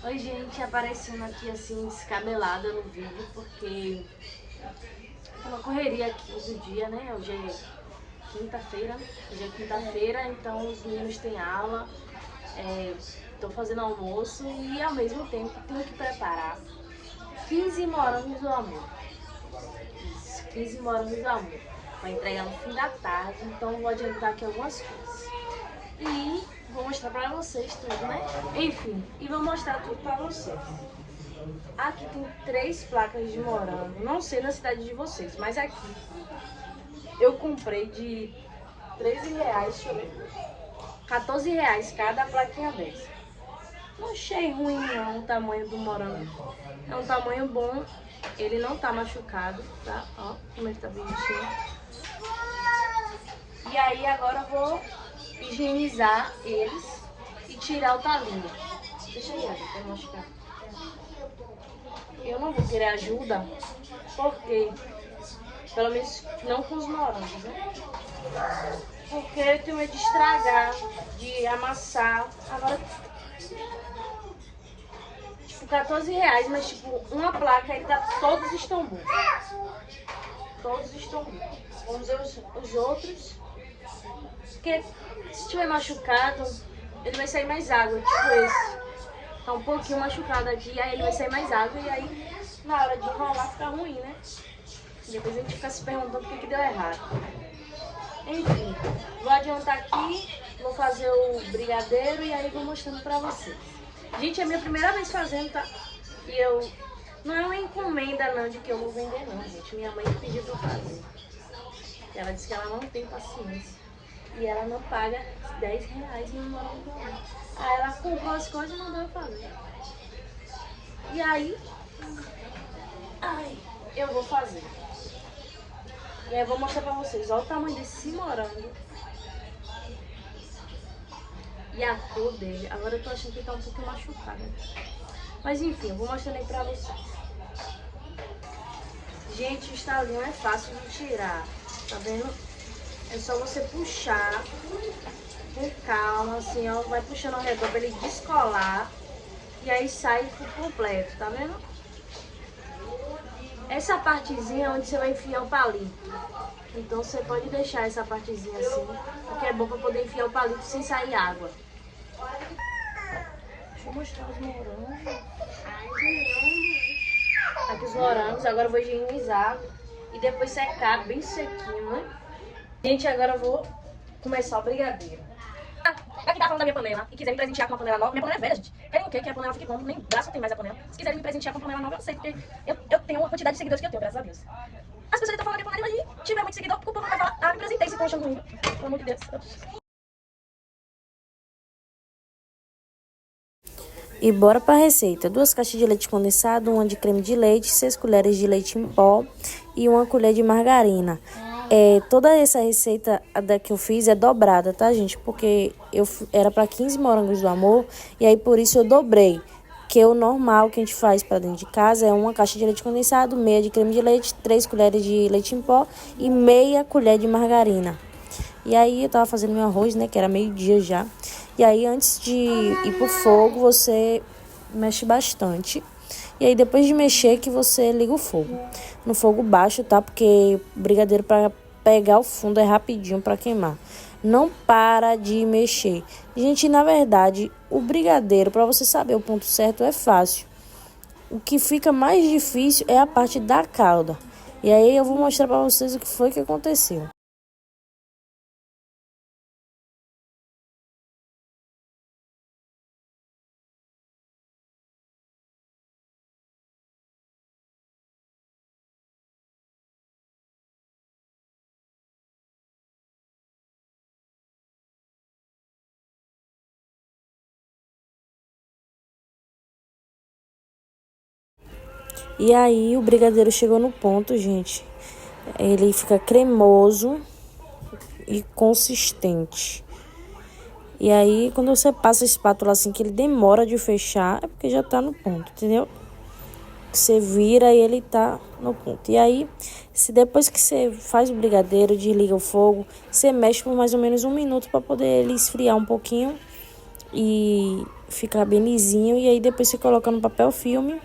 Oi, gente, aparecendo aqui assim, descabelada no vídeo, porque é uma correria aqui do dia, né? Hoje é quinta-feira, então os meninos têm aula, tô fazendo almoço e ao mesmo tempo tenho que preparar 15 morangos do amor. Isso, 15 morangos do amor. Vai entregar no fim da tarde, então vou adiantar aqui algumas coisas. E vou mostrar pra vocês tudo, né? Enfim, e vou mostrar tudo pra vocês. Aqui tem 3 placas de morango. Não sei na cidade de vocês, mas aqui eu comprei de R$ 13, deixa eu ver, R$ 14 cada plaquinha dessa. Não achei ruim não o tamanho do morango. É um tamanho bom, ele não tá machucado, tá? Ó, como ele tá bonitinho. E aí agora eu vou higienizar eles e tirar o talinho. Deixa aí, ó, pra machucar. Eu não vou querer ajuda, porque, pelo menos não com os morangos, né? Porque eu tenho medo de estragar, de amassar. Agora, tipo, R$ 14, mas tipo, uma placa aí tá, todos estão bons. Todos estão bons. Vamos ver os outros. Porque se tiver machucado, ele vai sair mais água, tipo esse. Tá um pouquinho machucado aqui, aí ele vai sair mais água e aí na hora de enrolar fica ruim, né? Depois a gente fica se perguntando por que deu errado. Enfim, vou adiantar aqui, vou fazer o brigadeiro e aí vou mostrando pra vocês. Gente, é a minha primeira vez fazendo, tá? E eu... Não é uma encomenda não de que eu vou vender não, gente. Minha mãe pediu pra eu fazer. Ela disse que ela não tem paciência. E ela não paga R$ 10 no morango. Aí ela comprou as coisas e mandou eu fazer. E aí, eu vou fazer. E aí eu vou mostrar pra vocês. Olha o tamanho desse morango. E a cor dele. Agora eu tô achando que ele tá um pouco machucado. Mas enfim, eu vou mostrando aí pra vocês. Gente, o estalinho é fácil de tirar. Tá vendo? É só você puxar com calma, assim, ó. Vai puxando ao redor pra ele descolar. E aí sai por completo, tá vendo? Essa partezinha é onde você vai enfiar o palito. Então você pode deixar essa partezinha assim, porque é bom pra poder enfiar o palito sem sair água. Deixa eu mostrar os morangos. Aqui os morangos, agora eu vou higienizar e depois secar bem sequinho, né? Gente, agora eu vou começar o brigadeiro. Pra quem tá falando da minha panela e quiser me presentear com uma panela nova, minha panela é velha, gente. Querem o quê? Que a panela fique como? Nem braço tem mais a panela. Se quiserem me presentear com uma panela nova, eu sei, porque eu tenho uma quantidade de seguidores que eu tenho, graças a Deus. As pessoas estão falando da minha panela e tiver muito seguidor, o povo vai falar, me presentei, se estão achando ruim. Pelo amor de Deus. E bora para a receita. 2 caixas de leite condensado, 1 de creme de leite, 6 colheres de leite em pó e 1 colher de margarina. Toda essa receita da que eu fiz é dobrada, tá, gente? Porque era para 15 morangos do amor e aí por isso eu dobrei. Que o normal que a gente faz para dentro de casa é 1 caixa de leite condensado, meia de creme de leite, 3 colheres de leite em pó e meia colher de margarina. E aí eu tava fazendo meu arroz, né, que era meio-dia já. E aí antes de ir pro fogo, você mexe bastante. E aí depois de mexer que você liga o fogo. No fogo baixo, tá? Porque o brigadeiro para pegar o fundo é rapidinho para queimar. Não para de mexer. Gente, na verdade, o brigadeiro, para você saber o ponto certo, é fácil. O que fica mais difícil é a parte da calda. E aí eu vou mostrar para vocês o que foi que aconteceu. E aí o brigadeiro chegou no ponto, gente. Ele fica cremoso e consistente. E aí quando você passa a espátula assim que ele demora de fechar, é porque já tá no ponto, entendeu? Você vira e ele tá no ponto. E aí, se depois que você faz o brigadeiro, desliga o fogo, você mexe por mais ou menos 1 minuto para poder ele esfriar um pouquinho. E ficar bem lisinho. E aí depois você coloca no papel filme,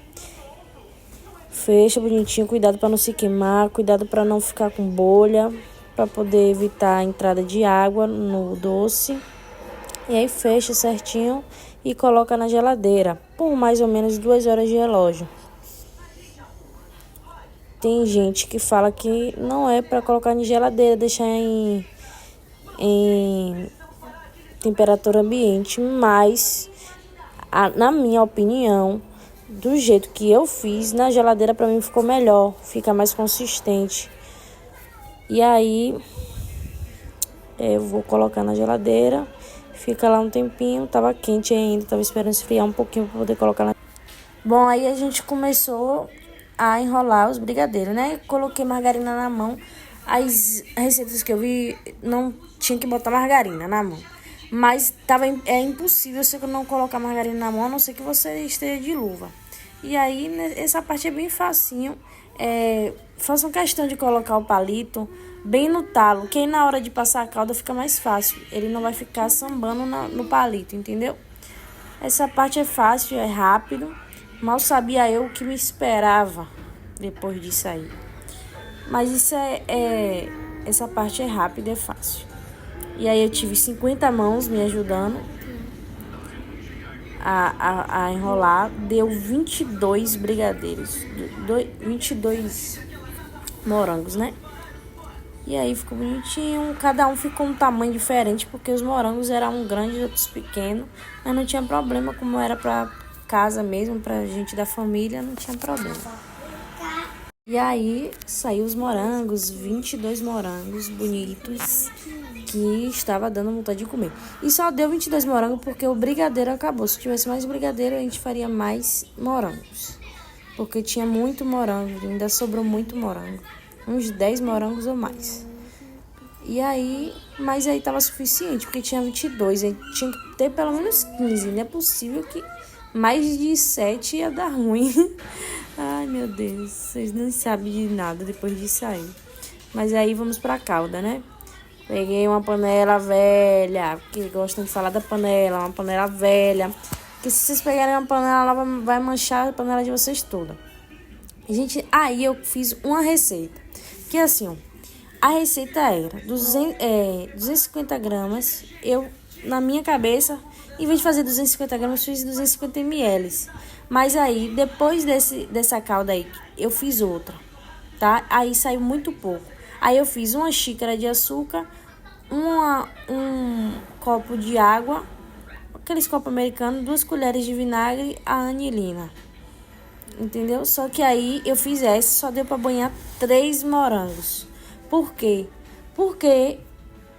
fecha bonitinho, cuidado para não se queimar, cuidado para não ficar com bolha, para poder evitar a entrada de água no doce. E aí fecha certinho e coloca na geladeira por mais ou menos 2 horas de relógio. Tem gente que fala que não é para colocar na geladeira, deixar em temperatura ambiente, mas na minha opinião, do jeito que eu fiz, na geladeira para mim ficou melhor, fica mais consistente. E aí eu vou colocar na geladeira, fica lá um tempinho, tava quente ainda, tava esperando esfriar um pouquinho para poder colocar na... Bom, aí a gente começou a enrolar os brigadeiros, né? Coloquei margarina na mão. As receitas que eu vi não tinha que botar margarina na mão, mas é impossível você não colocar margarina na mão, a não ser que você esteja de luva. E aí, essa parte é bem facinho. Façam questão de colocar o palito bem no talo, que aí na hora de passar a calda fica mais fácil. Ele não vai ficar sambando no palito, entendeu? Essa parte é fácil, é rápido. Mal sabia eu o que me esperava depois disso aí. Mas isso essa parte é rápida, é fácil. E aí eu tive 50 mãos me ajudando a enrolar. Deu 22 brigadeiros, 22 morangos, né? E aí ficou bonitinho. Cada um ficou um tamanho diferente, porque os morangos eram um grande e outros pequenos. Mas não tinha problema, como era pra casa mesmo, pra gente da família, não tinha problema. E aí saiu os morangos, 22 morangos bonitos, que estava dando vontade de comer. E só deu 22 morangos porque o brigadeiro acabou. Se tivesse mais brigadeiro, a gente faria mais morangos. Porque tinha muito morango, ainda sobrou muito morango. Uns 10 morangos ou mais. E aí, mas aí tava suficiente, porque tinha 22. Aí tinha que ter pelo menos 15. Não é possível que mais de 7 ia dar ruim. Ai, meu Deus, vocês não sabem de nada depois disso aí. Mas aí vamos pra calda, né? Peguei uma panela velha, porque gostam de falar da panela, uma panela velha. Porque se vocês pegarem uma panela, ela vai manchar a panela de vocês toda. Gente, aí eu fiz uma receita. Que assim, ó, a receita era 250 gramas. Eu, na minha cabeça, em vez de fazer 250 gramas, fiz 250 ml. Mas aí, depois dessa calda aí, eu fiz outra, tá? Aí saiu muito pouco. Aí eu fiz uma xícara de açúcar, um copo de água, aqueles copos americanos, 2 colheres de vinagre, a anilina. Entendeu? Só que aí eu fiz essa, só deu pra banhar 3 morangos. Por quê? Porque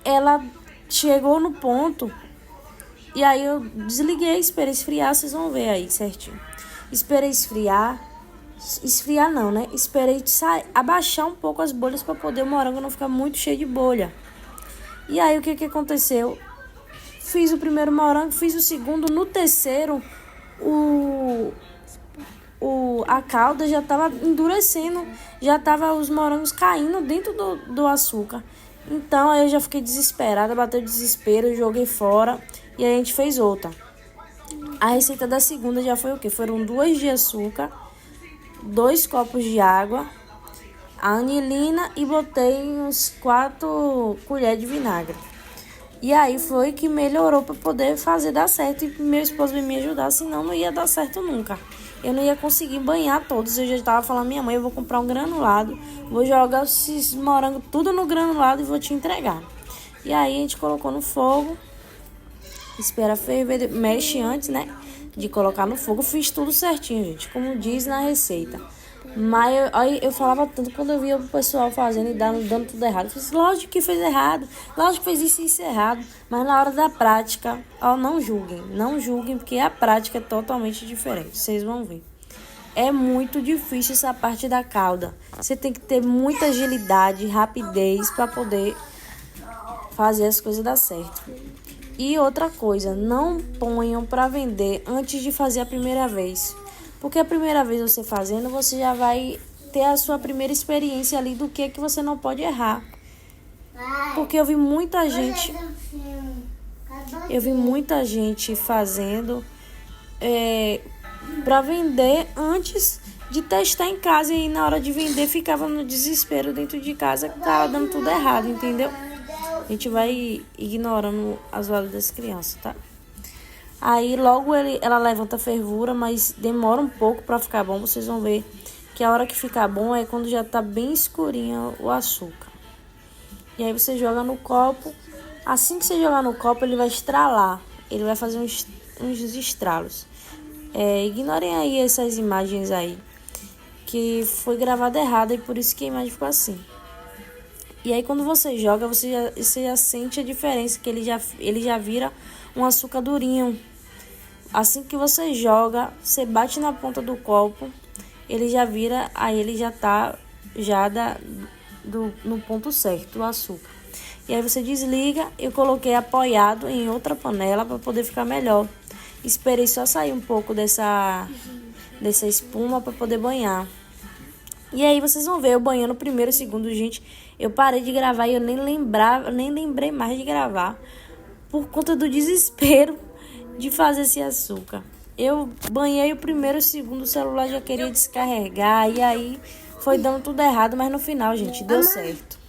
ela chegou no ponto e aí eu desliguei, esperei esfriar, vocês vão ver aí certinho. Esperei esfriar não, né? Esperei abaixar um pouco as bolhas para poder o morango não ficar muito cheio de bolha. E aí o que aconteceu? Fiz o primeiro morango, fiz o segundo, no terceiro a calda já estava endurecendo, já tava os morangos caindo dentro do açúcar. Então aí eu já fiquei desesperada, bateu desespero, joguei fora e aí a gente fez outra. A receita da segunda já foi o quê? Foram 2 de açúcar, 2 copos de água, a anilina e botei uns 4 colheres de vinagre. E aí foi que melhorou para poder fazer dar certo. E meu esposo veio me ajudar, senão não ia dar certo nunca. Eu não ia conseguir banhar todos. Eu já estava falando, minha mãe, eu vou comprar um granulado, vou jogar esses morangos tudo no granulado e vou te entregar. E aí a gente colocou no fogo, espera ferver, mexe antes, né, de colocar no fogo. Fiz tudo certinho, gente, como diz na receita. Mas eu falava tanto quando eu via o pessoal fazendo e dando tudo errado. Eu falei, lógico que fez errado, lógico que fez isso e isso errado. Mas na hora da prática, não julguem, porque a prática é totalmente diferente. Vocês vão ver. É muito difícil essa parte da calda. Você tem que ter muita agilidade, rapidez para poder fazer as coisas dar certo. E outra coisa, não ponham para vender antes de fazer a primeira vez. Porque a primeira vez você fazendo, você já vai ter a sua primeira experiência ali do que você não pode errar. Porque eu vi muita gente fazendo para vender antes de testar em casa. E aí, na hora de vender, ficava no desespero dentro de casa que tava dando tudo errado, entendeu? A gente vai ignorando as ordens das crianças, tá? Aí logo ela levanta a fervura, mas demora um pouco pra ficar bom. Vocês vão ver que a hora que ficar bom é quando já tá bem escurinho o açúcar. E aí você joga no copo. Assim que você jogar no copo, ele vai estralar. Ele vai fazer uns estralos. Ignorem aí essas imagens aí, que foi gravada errada e por isso que a imagem ficou assim. E aí quando você joga, você já sente a diferença, que ele já vira um açúcar durinho. Assim que você joga, você bate na ponta do copo, ele já vira, aí ele já tá no ponto certo, o açúcar. E aí você desliga. Eu coloquei apoiado em outra panela para poder ficar melhor. Esperei só sair um pouco dessa espuma para poder banhar. E aí vocês vão ver eu banhando primeiro e segundo, gente. Eu parei de gravar e eu nem lembrei mais de gravar, por conta do desespero de fazer esse açúcar. Eu banhei o primeiro e o segundo, o celular já queria descarregar. E aí foi dando tudo errado, mas no final, gente, deu certo.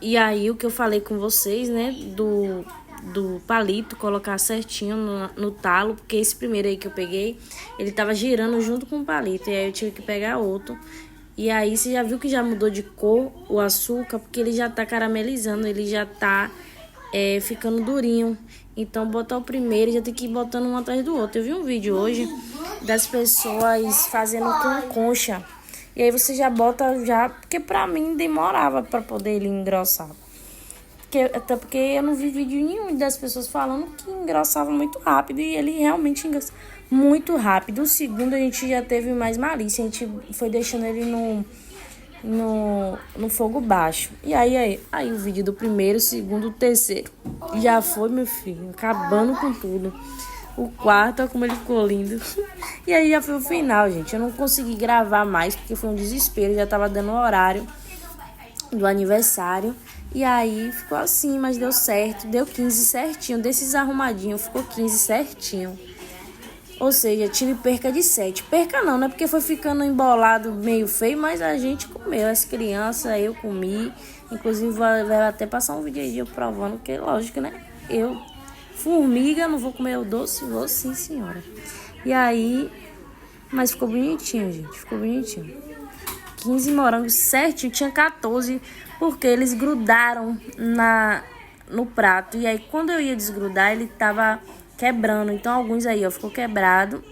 E aí o que eu falei com vocês, né, do palito, colocar certinho no talo, porque esse primeiro aí que eu peguei, ele tava girando junto com o palito, e aí eu tive que pegar outro. E aí você já viu que já mudou de cor o açúcar, porque ele já tá caramelizando, ele já tá ficando durinho. Então botar o primeiro, já tem que ir botando um atrás do outro. Eu vi um vídeo hoje das pessoas fazendo com concha. E aí você já bota porque pra mim demorava pra poder ele engrossar. Até porque eu não vi vídeo nenhum das pessoas falando que engrossava muito rápido. E ele realmente engrossa muito rápido. O segundo a gente já teve mais malícia. A gente foi deixando ele no fogo baixo. E aí o vídeo do primeiro, segundo, terceiro já foi, meu filho, acabando com tudo. O quarto, olha como ele ficou lindo. E aí já foi o final, gente. Eu não consegui gravar mais porque foi um desespero. Já tava dando o horário do aniversário. E aí ficou assim, mas deu certo. Deu 15 certinho. Desses arrumadinhos, ficou 15 certinho. Ou seja, tive perca de 7. Perca não, né? Porque foi ficando embolado meio feio, mas a gente comeu. As crianças, eu comi. Inclusive, vai até passar um vídeo aí de eu provando, porque lógico, né? Formiga, não vou comer o doce? Vou sim, senhora. E aí, mas ficou bonitinho, gente. Ficou bonitinho. 15 morangos certinho, tinha 14, porque eles grudaram no prato. E aí, quando eu ia desgrudar, ele tava quebrando. Então, alguns aí, ó, ficou quebrado.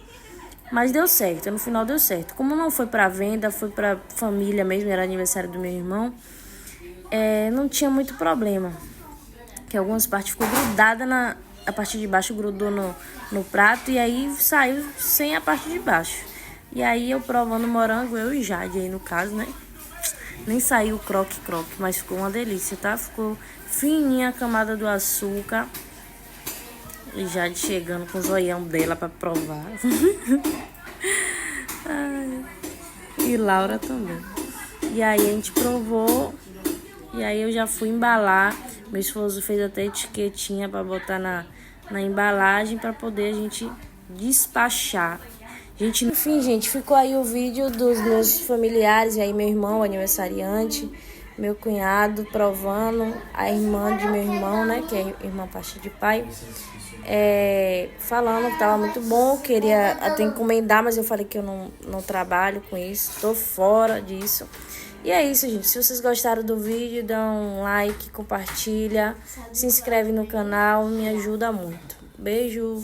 Mas deu certo, no final deu certo. Como não foi pra venda, foi pra família mesmo, era aniversário do meu irmão, não tinha muito problema. Que algumas partes ficou grudada a parte de baixo grudou no prato e aí saiu sem a parte de baixo. E aí eu provando morango, eu e Jade aí no caso, né? Nem saiu o croque-croque, mas ficou uma delícia, tá? Ficou fininha a camada do açúcar. E Jade chegando com o zoião dela pra provar. Ai. E Laura também. E aí a gente provou. E aí eu já fui embalar. Meu esposo fez até etiquetinha pra botar na embalagem pra poder a gente despachar. Enfim, gente, ficou aí o vídeo dos meus familiares. E aí meu irmão, aniversariante, meu cunhado provando, a irmã de meu irmão, né, que é irmã parte de pai, falando que tava muito bom. Queria até encomendar, mas eu falei que eu não trabalho com isso, tô fora disso. E é isso, gente. Se vocês gostaram do vídeo, dá um like, compartilha, se inscreve no canal, me ajuda muito. Beijo!